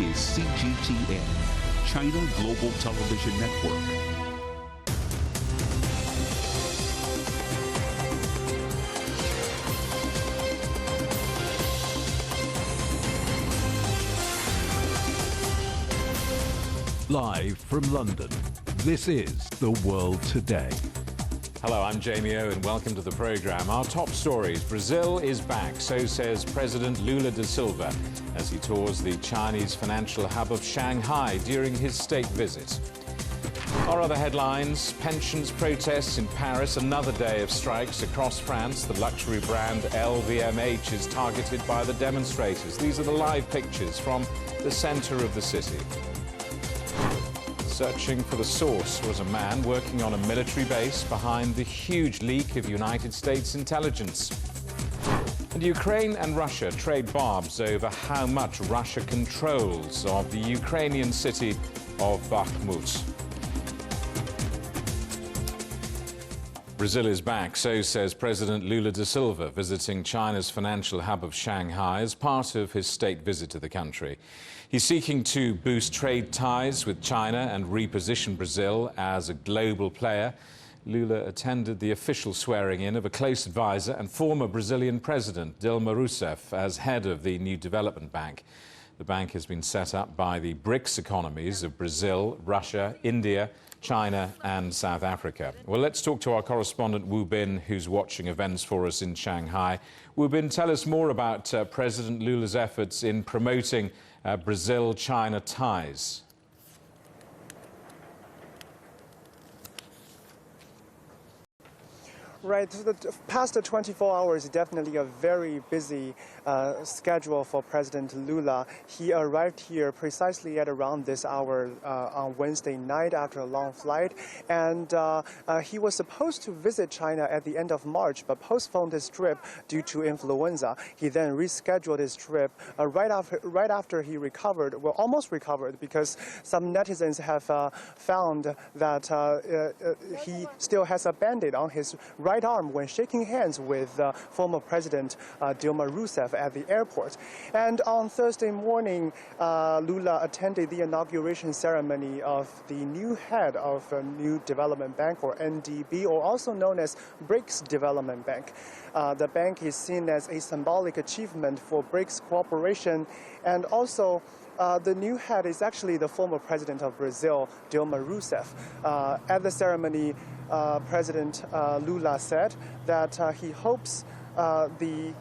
is CGTN, China Global Television Network. Live from London, this is The World Today. Hello, I'm Jamie Owen. Welcome to the program. Our top stories. Brazil is back, so says President Lula da Silva as he tours the Chinese financial hub of Shanghai during his state visit. Our other headlines: pensions protests in Paris, another day of strikes across France. The luxury brand LVMH is targeted by the demonstrators. These are the live pictures from the centre of the city. Searching for the source was a man working on a military base behind the huge leak of United States intelligence. And Ukraine and Russia trade barbs over how much Russia controls of the Ukrainian city of Bakhmut. Brazil is back, so says President Lula da Silva, visiting China's financial hub of Shanghai as part of his state visit to the country. He's seeking to boost trade ties with China and reposition Brazil as a global player. Lula attended the official swearing-in of a close advisor and former Brazilian president, Dilma Rousseff, as head of the new development bank. The bank has been set up by the BRICS economies of Brazil, Russia, India, China and South Africa. Well, let's talk to our correspondent Wu Bin, who's watching events for us in Shanghai. Wu Bin, tell us more about President Lula's efforts in promoting Brazil-China ties. Right, so the past 24 hours is definitely a very busy schedule for President Lula. He arrived here precisely at around this hour on Wednesday night after a long flight, and he was supposed to visit China at the end of March, but postponed his trip due to influenza. He then rescheduled his trip right after he recovered, well, almost recovered, because some netizens have found that he still has a band-aid on his right arm when shaking hands with former President Dilma Rousseff at the airport. And on Thursday morning, Lula attended the inauguration ceremony of the new head of a new development bank, or NDB, or also known as BRICS Development Bank. The bank is seen as a symbolic achievement for BRICS cooperation, and also the new head is actually the former president of Brazil, Dilma Rousseff. At the ceremony, President Lula said that he hopes the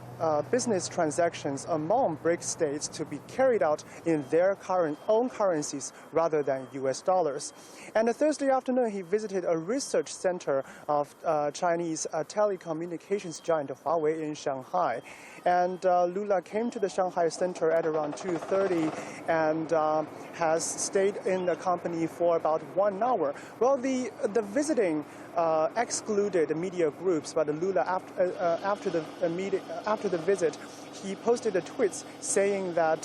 business transactions among BRICS states to be carried out in their own currencies rather than US dollars. And Thursday afternoon, he visited a research center of Chinese telecommunications giant Huawei in Shanghai. And Lula came to the Shanghai Center at around 2:30 and has stayed in the company for about 1 hour. Well, the visiting excluded media groups, but Lula, after the visit, he posted a tweet saying that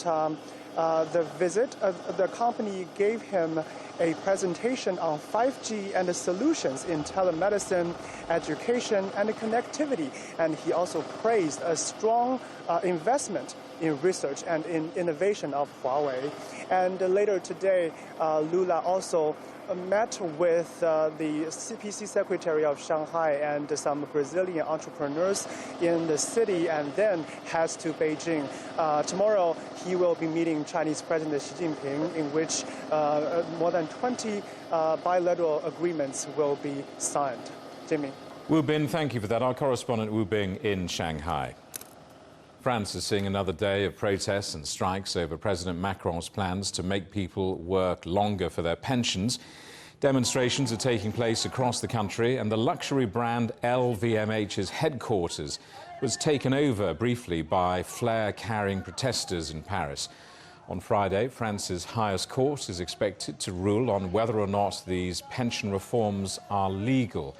the company gave him a presentation on 5G and the solutions in telemedicine, education, and connectivity. And he also praised a strong investment in research and in innovation of Huawei. And later today, Lula also met with the CPC Secretary of Shanghai and some Brazilian entrepreneurs in the city, and then heads to Beijing. Tomorrow, he will be meeting Chinese President Xi Jinping, in which more than 20 bilateral agreements will be signed. Jimmy. Wu Bin, thank you for that. Our correspondent Wu Bin in Shanghai. France is seeing another day of protests and strikes over President Macron's plans to make people work longer for their pensions. Demonstrations are taking place across the country, and the luxury brand LVMH's headquarters was taken over briefly by flare-carrying protesters in Paris. On Friday, France's highest court is expected to rule on whether or not these pension reforms are legal.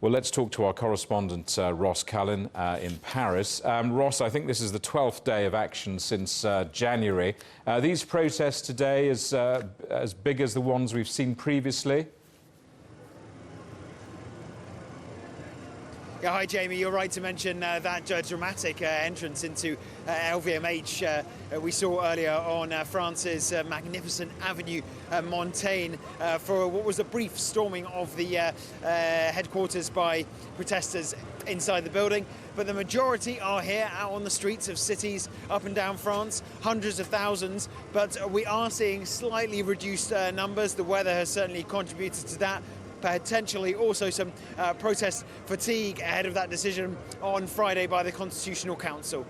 Well, let's talk to our correspondent, Ross Cullen, in Paris. Ross, I think this is the 12th day of action since January. These protests today as big as the ones we've seen previously? Yeah, hi Jamie, you're right to mention that dramatic entrance into LVMH we saw earlier on France's magnificent Avenue Montaigne for what was a brief storming of the headquarters by protesters inside the building. But the majority are here out on the streets of cities up and down France, hundreds of thousands, but we are seeing slightly reduced numbers. The weather has certainly contributed to that. Potentially also some protest fatigue ahead of that decision on Friday by the Constitutional Council.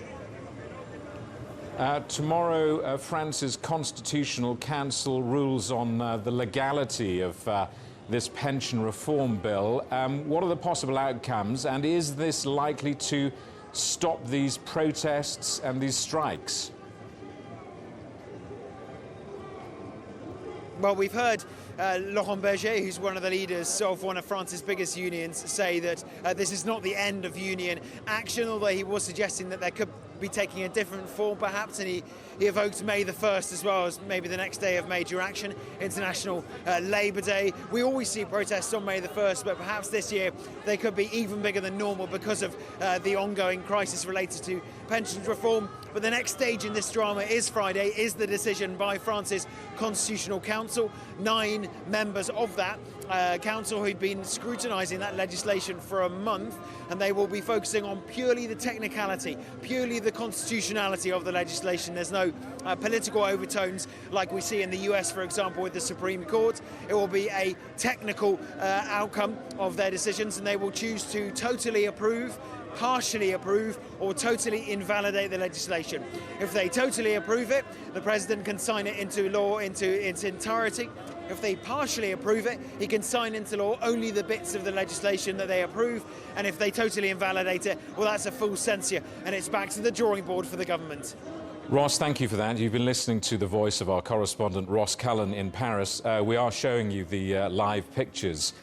Tomorrow, France's Constitutional Council rules on the legality of this pension reform bill. What are the possible outcomes, and is this likely to stop these protests and these strikes? Well, we've heard Laurent Berger, who's one of the leaders of one of France's biggest unions, say that this is not the end of union action, although he was suggesting that there could be taking a different form perhaps, and he evoked May the 1st as well as maybe the next day of major action, International Labour Day. We always see protests on May the 1st, but perhaps this year they could be even bigger than normal because of the ongoing crisis related to pensions reform. But the next stage in this drama is Friday, is the decision by France's Constitutional Council. 9 members of that council who've been scrutinising that legislation for a month, and they will be focusing on purely the technicality, purely the constitutionality of the legislation. There's no political overtones like we see in the US, for example, with the Supreme Court. It will be a technical outcome of their decisions, and they will choose to totally approve, partially approve, or totally invalidate the legislation. If they totally approve it, the president can sign it into law into its entirety. If they partially approve it, he can sign into law only the bits of the legislation that they approve. And if they totally invalidate it, well, that's a full censure, and it's back to the drawing board for the government. Ross, thank you for that. You've been listening to the voice of our correspondent, Ross Cullen, in Paris. We are showing you the live pictures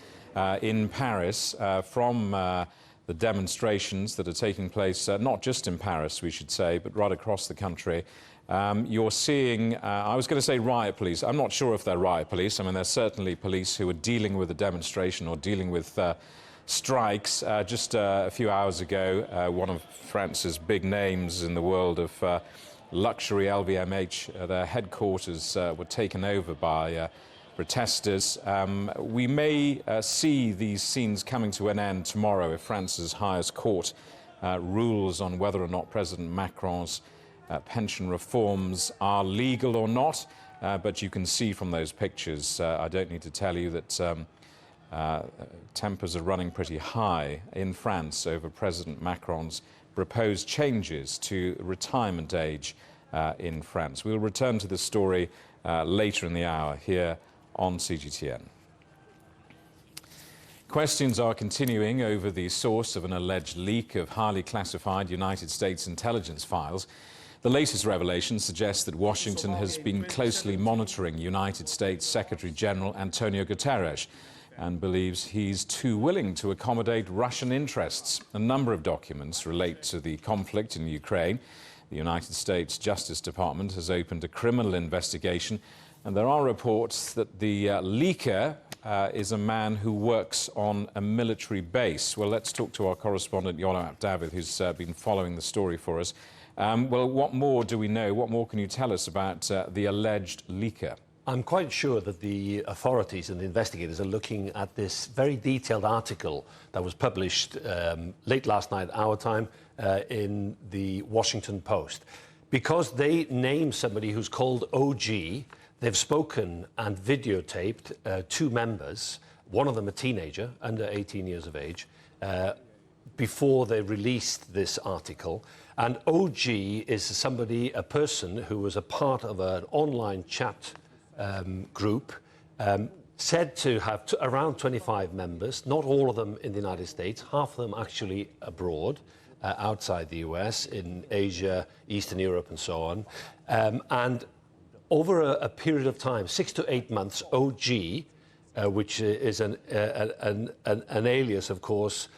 in Paris from the demonstrations that are taking place, not just in Paris, we should say, but right across the country. You're seeing, I was going to say riot police. I'm not sure if they're riot police. I mean, there's certainly police who are dealing with a demonstration or dealing with strikes. Just a few hours ago, one of France's big names in the world of luxury, LVMH, their headquarters were taken over by protesters. We may see these scenes coming to an end tomorrow if France's highest court rules on whether or not President Macron's pension reforms are legal or not, but you can see from those pictures, I don't need to tell you that tempers are running pretty high in France over President Macron's proposed changes to retirement age in France. We'll return to this story later in the hour here on CGTN. Questions are continuing over the source of an alleged leak of highly classified United States intelligence files. The latest revelation suggests that Washington has been closely monitoring United States Secretary General Antonio Guterres and believes he's too willing to accommodate Russian interests. A number of documents relate to the conflict in Ukraine. The United States Justice Department has opened a criminal investigation, and there are reports that the leaker is a man who works on a military base. Well, let's talk to our correspondent, Yola David, who's been following the story for us. Well, what more do we know? What more can you tell us about the alleged leaker? I'm quite sure that the authorities and the investigators are looking at this very detailed article that was published late last night, our time, in the Washington Post. Because they named somebody who's called OG, they've spoken and videotaped 2 members, one of them a teenager, under 18 years of age, before they released this article. And OG is somebody, a person who was a part of an online chat group, said to have around 25 members, not all of them in the United States, half of them actually abroad, outside the US, in Asia, Eastern Europe and so on. And over a period of time, 6 to 8 months, OG, which is an alias, of course,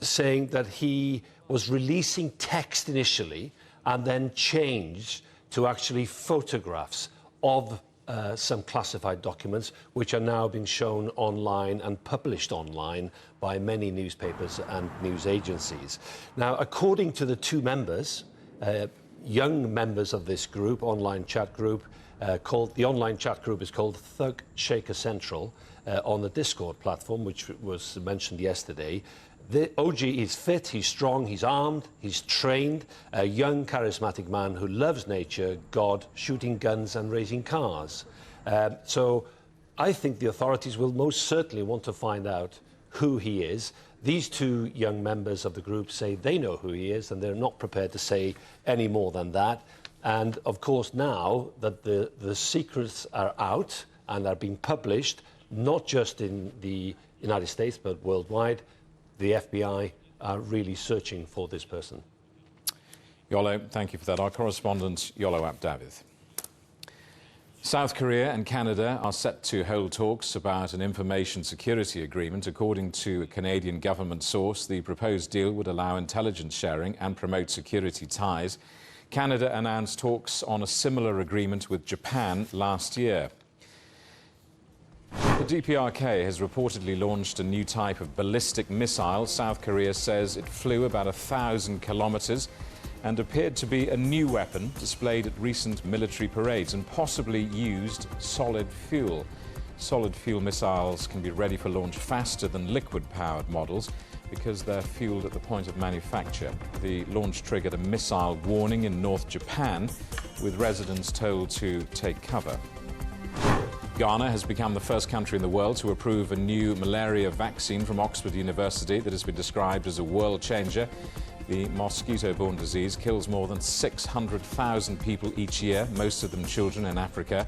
saying that he was releasing text initially and then changed to actually photographs of some classified documents, which are now being shown online and published online by many newspapers and news agencies. Now, according to the two members, young members of this group, online chat group, the online chat group is called Thug Shaker Central on the Discord platform, which was mentioned yesterday. The OG is fit, he's strong, he's armed, he's trained, a young, charismatic man who loves nature, God, shooting guns and racing cars. So I think the authorities will most certainly want to find out who he is. These two young members of the group say they know who he is and they're not prepared to say any more than that. And of course, now that the secrets are out and are being published, not just in the United States but worldwide, the FBI are really searching for this person. Yolo, thank you for that. Our correspondent, Yolo Abdavid. South Korea and Canada are set to hold talks about an information security agreement. According to a Canadian government source, the proposed deal would allow intelligence sharing and promote security ties. Canada announced talks on a similar agreement with Japan last year. The DPRK has reportedly launched a new type of ballistic missile. South Korea says it flew about 1,000 kilometers and appeared to be a new weapon displayed at recent military parades and possibly used solid fuel. Solid fuel missiles can be ready for launch faster than liquid-powered models because they're fueled at the point of manufacture. The launch triggered a missile warning in North Japan, with residents told to take cover. Ghana has become the first country in the world to approve a new malaria vaccine from Oxford University that has been described as a world changer. The mosquito-borne disease kills more than 600,000 people each year, most of them children in Africa.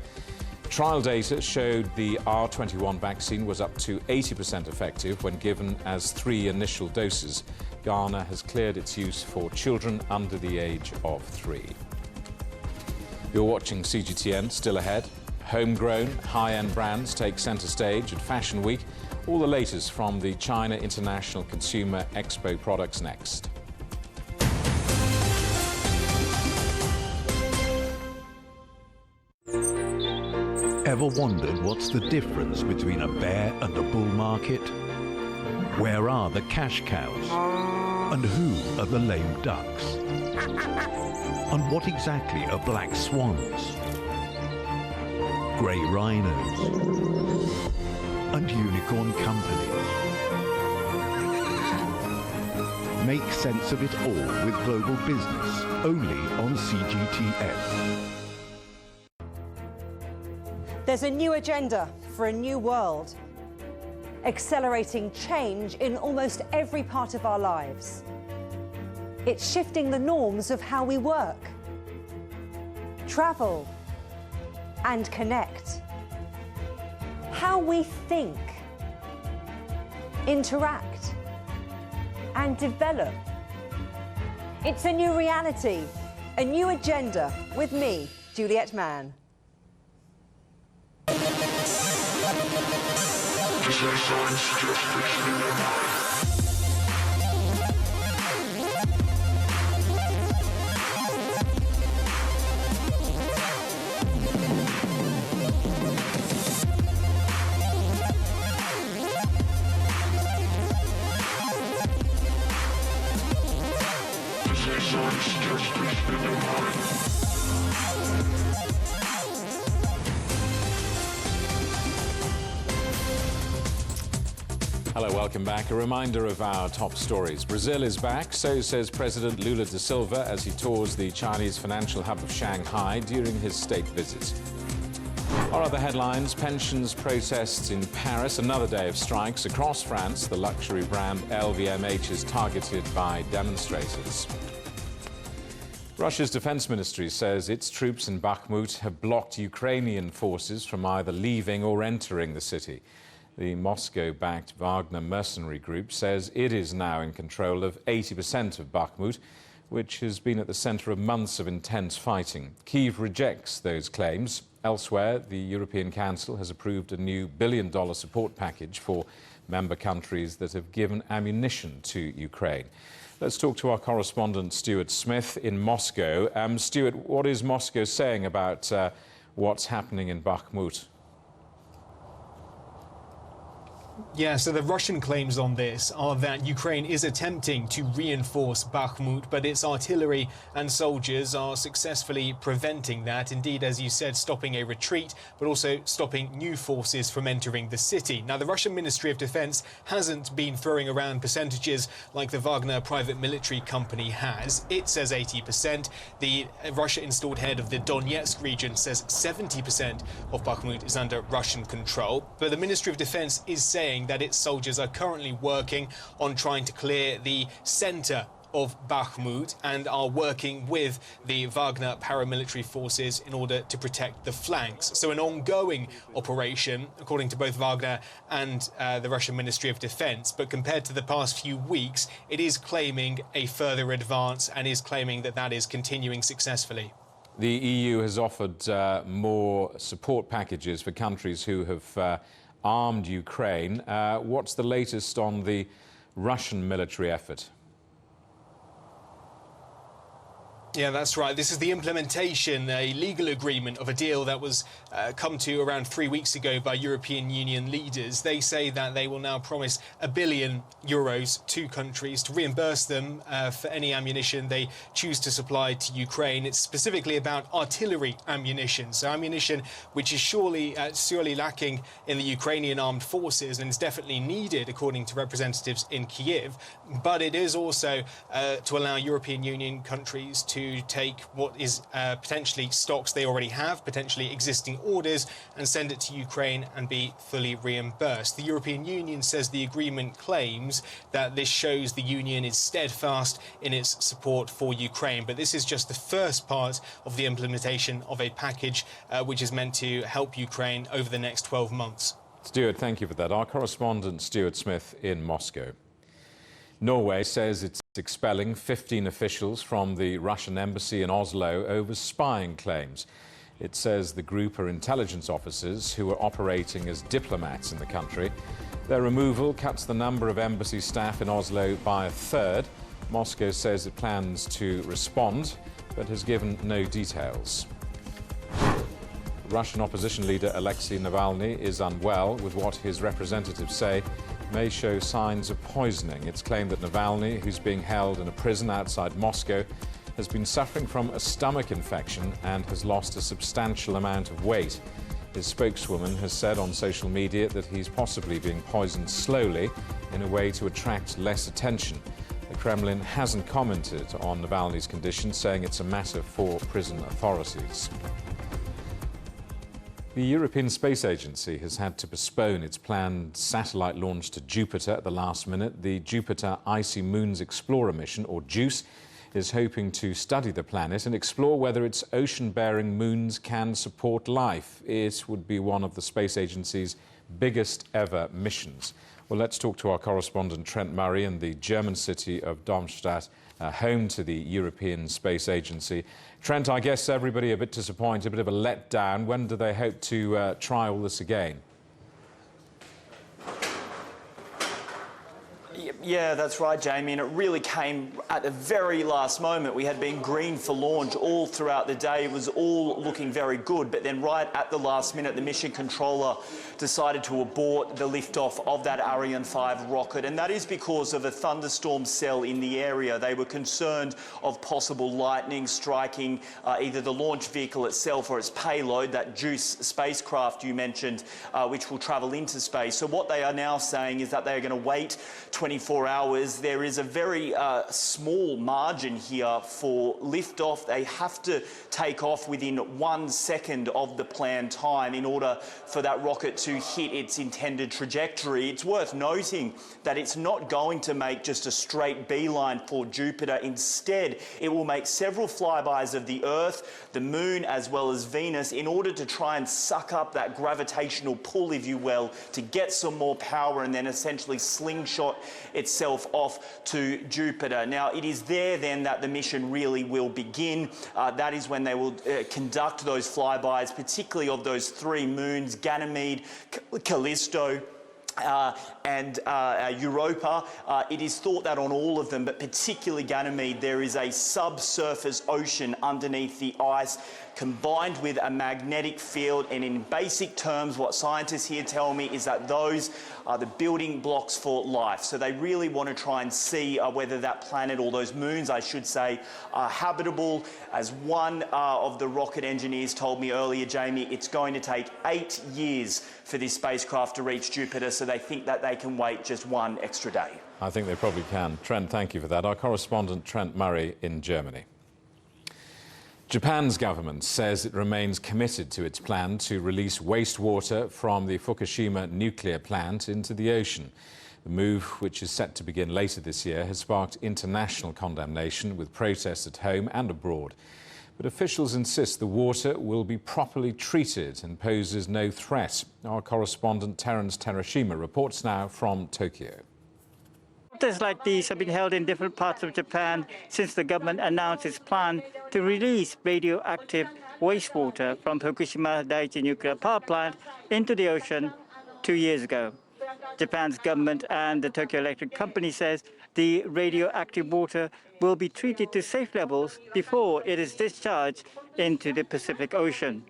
Trial data showed the R21 vaccine was up to 80% effective when given as 3 initial doses. Ghana has cleared its use for children under the age of 3. You're watching CGTN. Still ahead, homegrown, high-end brands take centre stage at Fashion Week. All the latest from the China International Consumer Expo products next. Ever wondered what's the difference between a bear and a bull market? Where are the cash cows? And who are the lame ducks? And what exactly are black swans? Grey rhinos? And unicorn companies? Make sense of it all with Global Business, only on CGTN. There's a new agenda for a new world, accelerating change in almost every part of our lives. It's shifting the norms of how we work, travel, and connect. How we think, interact, and develop. It's a new reality, a new agenda with me, Juliette Mann. Hello, welcome back. A reminder of our top stories. Brazil is back, so says President Lula da Silva as he tours the Chinese financial hub of Shanghai during his state visit. Our other headlines: pensions protests in Paris, another day of strikes across France. The luxury brand LVMH is targeted by demonstrators. Russia's defense ministry says its troops in Bakhmut have blocked Ukrainian forces from either leaving or entering the city. The Moscow-backed Wagner mercenary group says it is now in control of 80% of Bakhmut, which has been at the centre of months of intense fighting. Kyiv rejects those claims. Elsewhere, the European Council has approved a new billion-dollar support package for member countries that have given ammunition to Ukraine. Let's talk to our correspondent, Stuart Smith, in Moscow. Stuart, what is Moscow saying about what's happening in Bakhmut. Yeah, so the Russian claims on this are that Ukraine is attempting to reinforce Bakhmut, but its artillery and soldiers are successfully preventing that. Indeed, as you said, stopping a retreat, but also stopping new forces from entering the city. Now, the Russian Ministry of Defense hasn't been throwing around percentages like the Wagner private military company has. It says 80%. The Russia-installed head of the Donetsk region says 70% of Bakhmut is under Russian control. But the Ministry of Defense is saying that its soldiers are currently working on trying to clear the centre of Bakhmut and are working with the Wagner paramilitary forces in order to protect the flanks. So an ongoing operation, according to both Wagner and the Russian Ministry of Defense. But compared to the past few weeks, it is claiming a further advance and is claiming that that is continuing successfully. The EU has offered more support packages for countries who have armed Ukraine. What's the latest on the Russian military effort? Yeah, that's right. This is the implementation, a legal agreement of a deal that was come to around 3 weeks ago by European Union leaders. They say that they will now promise €1 billion to countries to reimburse them for any ammunition they choose to supply to Ukraine. It's specifically about artillery ammunition, so ammunition which is surely lacking in the Ukrainian armed forces and is definitely needed, according to representatives in Kyiv. But it is also to allow European Union countries to take what is potentially stocks they already have, potentially existing orders, and send it to Ukraine and be fully reimbursed. The European Union says the agreement claims that this shows the Union is steadfast in its support for Ukraine. But this is just the first part of the implementation of a package which is meant to help Ukraine over the next 12 months. Stuart, thank you for that. Our correspondent Stuart Smith in Moscow. Norway says it's expelling 15 officials from the Russian embassy in Oslo over spying claims. It says the group are intelligence officers who are operating as diplomats in the country. Their removal cuts the number of embassy staff in Oslo by a third. Moscow says it plans to respond, but has given no details. Russian opposition leader Alexei Navalny is unwell with what his representatives say may show signs of poisoning. It's claimed that Navalny, who's being held in a prison outside Moscow, has been suffering from a stomach infection and has lost a substantial amount of weight. His spokeswoman has said on social media that he's possibly being poisoned slowly in a way to attract less attention. The Kremlin hasn't commented on Navalny's condition, saying it's a matter for prison authorities. The European Space Agency has had to postpone its planned satellite launch to Jupiter at the last minute. The Jupiter Icy Moons Explorer mission, or JUICE, is hoping to study the planet and explore whether its ocean-bearing moons can support life. It would be one of the Space Agency's biggest ever missions. Well, let's talk to our correspondent Trent Murray in the German city of Darmstadt, home to the European Space Agency. Trent, I guess everybody a bit disappointed, a bit of a letdown. When do they hope to try all this again? Yeah, that's right, Jamie, and it really came at the very last moment. We had been green for launch all throughout the day. It was all looking very good, but then right at the last minute, the mission controller decided to abort the liftoff of that Ariane 5 rocket, and that is because of a thunderstorm cell in the area. They were concerned of possible lightning striking either the launch vehicle itself or its payload, that JUICE spacecraft you mentioned, which will travel into space. So what they are now saying is that they are going to wait 24 hours. There is a very small margin here for liftoff. They have to take off within 1 second of the planned time in order for that rocket to hit its intended trajectory. It's worth noting that it's not going to make just a straight beeline for Jupiter. Instead, it will make several flybys of the Earth, the Moon, as well as Venus, in order to try and suck up that gravitational pull, if you will, to get some more power and then essentially slingshot itself off to Jupiter. Now, it is there then that the mission really will begin. That is when they will conduct those flybys, particularly of those 3 moons, Ganymede, Callisto, and Europa. It is thought that on all of them, but particularly Ganymede, there is a subsurface ocean underneath the ice combined with a magnetic field, and in basic terms what scientists here tell me is that those are the building blocks for life. So they really want to try and see whether that planet, or those moons I should say, are habitable. As one of the rocket engineers told me earlier, Jamie, it's going to take 8 years for this spacecraft to reach Jupiter, so they think that they can wait just one extra day. I think they probably can. Trent, thank you for that. Our correspondent Trent Murray in Germany. Japan's government says it remains committed to its plan to release wastewater from the Fukushima nuclear plant into the ocean. The move, which is set to begin later this year, has sparked international condemnation with protests at home and abroad. But officials insist the water will be properly treated and poses no threat. Our correspondent Terence Terashima reports now from Tokyo. Protests like these have been held in different parts of Japan since the government announced its plan to release radioactive wastewater from Fukushima Daiichi nuclear power plant into the ocean 2 years ago. Japan's government and the Tokyo Electric Company says the radioactive water will be treated to safe levels before it is discharged into the Pacific Ocean.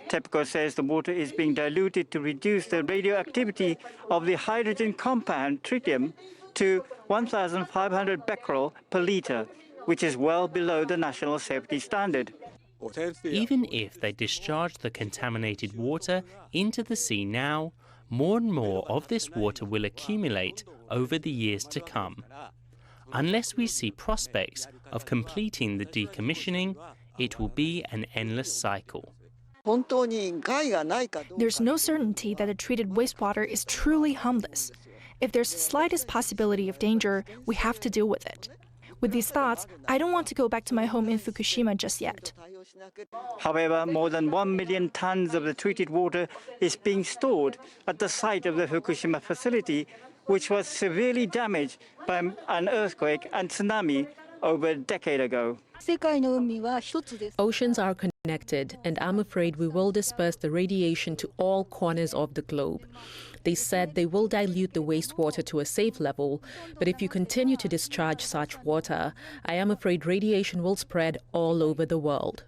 TEPCO says the water is being diluted to reduce the radioactivity of the hydrogen compound tritium to 1,500 becquerel per litre, which is well below the national safety standard. Even if they discharge the contaminated water into the sea now, more and more of this water will accumulate over the years to come. Unless we see prospects of completing the decommissioning, it will be an endless cycle. There's no certainty that the treated wastewater is truly harmless. If there's the slightest possibility of danger, we have to deal with it. With these thoughts, I don't want to go back to my home in Fukushima just yet. However, more than 1 million tons of the treated water is being stored at the site of the Fukushima facility, which was severely damaged by an earthquake and tsunami over a decade ago. Oceans are connected, and I'm afraid we will disperse the radiation to all corners of the globe. They said they will dilute the wastewater to a safe level, but if you continue to discharge such water, I am afraid radiation will spread all over the world.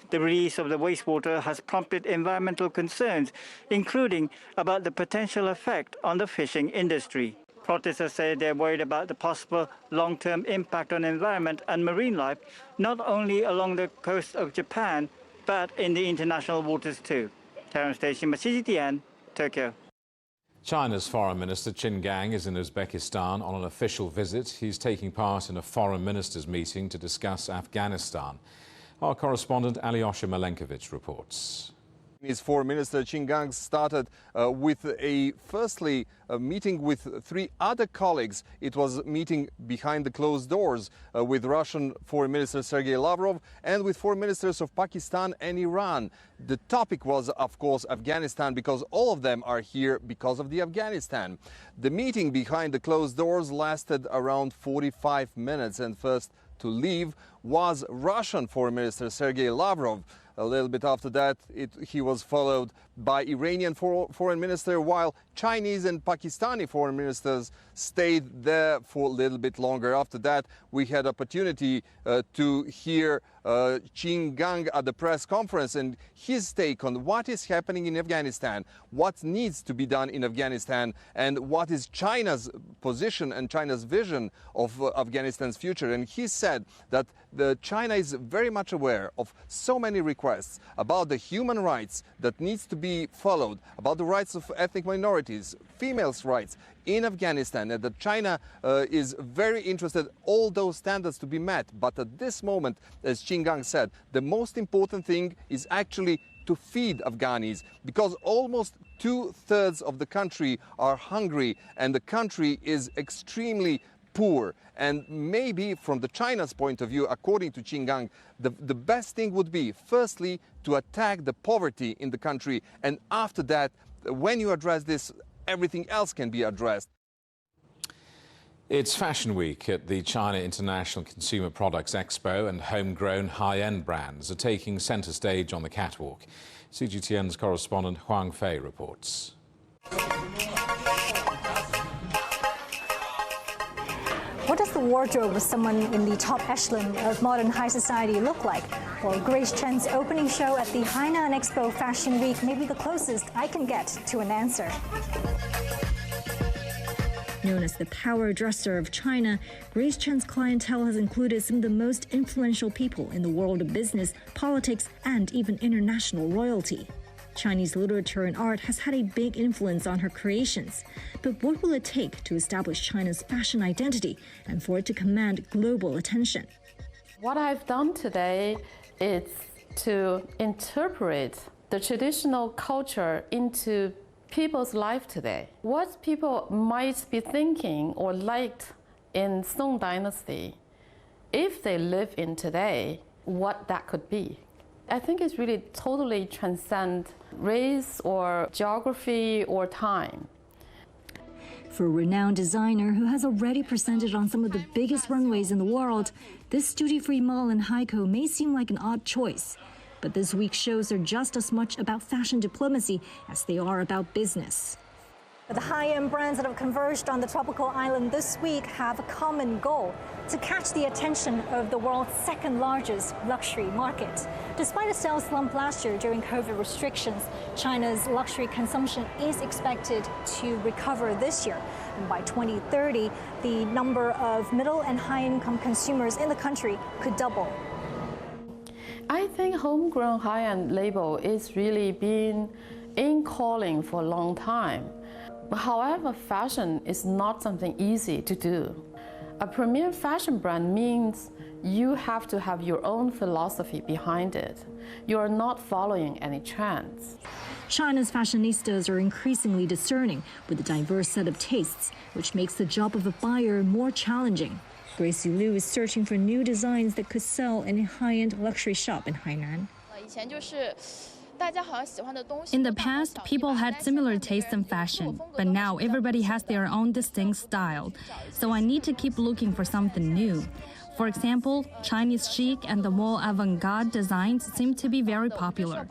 The release of the wastewater has prompted environmental concerns, including about the potential effect on the fishing industry. Protesters say they're worried about the possible long-term impact on environment and marine life, not only along the coast of Japan, but in the international waters too. Terence Terashima, CGTN, Tokyo. China's Foreign Minister Qin Gang is in Uzbekistan on an official visit. He's taking part in a foreign ministers' meeting to discuss Afghanistan. Our correspondent Alyosha Malenkovich reports. His foreign minister Qin Gang started with a meeting with 3 other colleagues. It was a meeting behind the closed doors with Russian Foreign Minister Sergei Lavrov and with foreign ministers of Pakistan and Iran. The topic was, of course, Afghanistan, because all of them are here because of the Afghanistan. The meeting behind the closed doors lasted around 45 minutes, and first to leave was Russian Foreign Minister Sergei Lavrov. A little bit after that, he was followed by Iranian foreign minister, while Chinese and Pakistani foreign ministers stayed there for a little bit longer. After that, we had opportunity to hear Qin Gang at the press conference and his take on what is happening in Afghanistan, what needs to be done in Afghanistan, and what is China's position and China's vision of Afghanistan's future. And he said that China is very much aware of so many requests about the human rights that needs to be followed, about the rights of ethnic minorities, females' rights in Afghanistan, and that China is very interested all those standards to be met. But at this moment, as Qin Gang said, the most important thing is actually to feed Afghanis, because almost 2/3 of the country are hungry and the country is extremely poor. And maybe from the China's point of view, according to Qin Gang, the best thing would be firstly to attack the poverty in the country, and after that, when you address this, everything else can be addressed. It's Fashion Week at the China International Consumer Products Expo, and homegrown high-end brands are taking centre stage on the catwalk. CGTN's correspondent Huang Fei reports. the wardrobe of someone in the top echelon of modern high society look like? Well, Grace Chen's opening show at the Hainan Expo Fashion Week may be the closest I can get to an answer. Known as the power dresser of China, Grace Chen's clientele has included some of the most influential people in the world of business, politics, and even international royalty. Chinese literature and art has had a big influence on her creations. But what will it take to establish China's fashion identity and for it to command global attention? What I've done today is to interpret the traditional culture into people's life today. What people might be thinking or liked in Song Dynasty, if they live in today, what that could be. I think it's really totally transcend race or geography or time. For a renowned designer who has already presented on some of the biggest runways in the world, this duty-free mall in Haikou may seem like an odd choice. But this week's shows are just as much about fashion diplomacy as they are about business. The high-end brands that have converged on the tropical island this week have a common goal: to catch the attention of the world's second-largest luxury market. Despite a sales slump last year during COVID restrictions, China's luxury consumption is expected to recover this year. And by 2030, the number of middle and high-income consumers in the country could double. I think homegrown high-end label is really been in calling for a long time. However, fashion is not something easy to do. A premier fashion brand means you have to have your own philosophy behind it. You are not following any trends. China's fashionistas are increasingly discerning with a diverse set of tastes, which makes the job of a buyer more challenging. Gracie Liu is searching for new designs that could sell in a high-end luxury shop in Hainan. In the past, people had similar tastes in fashion, but now everybody has their own distinct style. So I need to keep looking for something new. For example, Chinese chic and the more avant-garde designs seem to be very popular.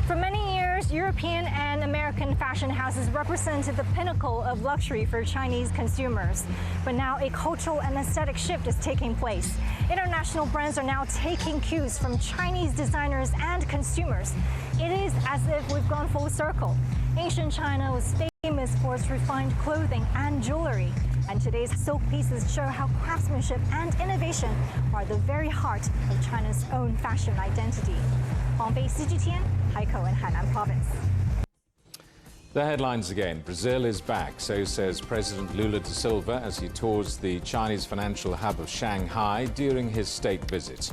For many years, European and American fashion houses represented the pinnacle of luxury for Chinese consumers. But now a cultural and aesthetic shift is taking place. International brands are now taking cues from Chinese designers and consumers. It is as if we've gone full circle. Ancient China was famous for its refined clothing and jewelry. And today's silk pieces show how craftsmanship and innovation are the very heart of China's own fashion identity. Hongfei, CGTN, Haikou and Hainan Province. The headlines again. Brazil is back, so says President Lula da Silva as he tours the Chinese financial hub of Shanghai during his state visit.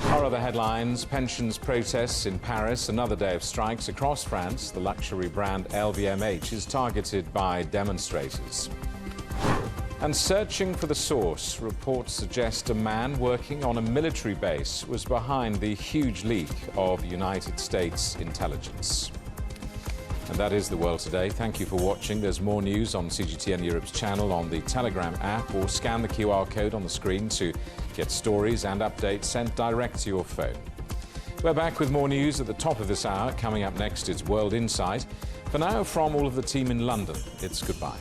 Our other headlines: pensions protests in Paris, another day of strikes across France. The luxury brand LVMH is targeted by demonstrators. And searching for the source, reports suggest a man working on a military base was behind the huge leak of United States intelligence. And that is The World Today. Thank you for watching. There's more news on CGTN Europe's channel, on the Telegram app, or scan the QR code on the screen to get stories and updates sent direct to your phone. We're back with more news at the top of this hour. Coming up next is World Insight. For now, from all of the team in London, it's goodbye.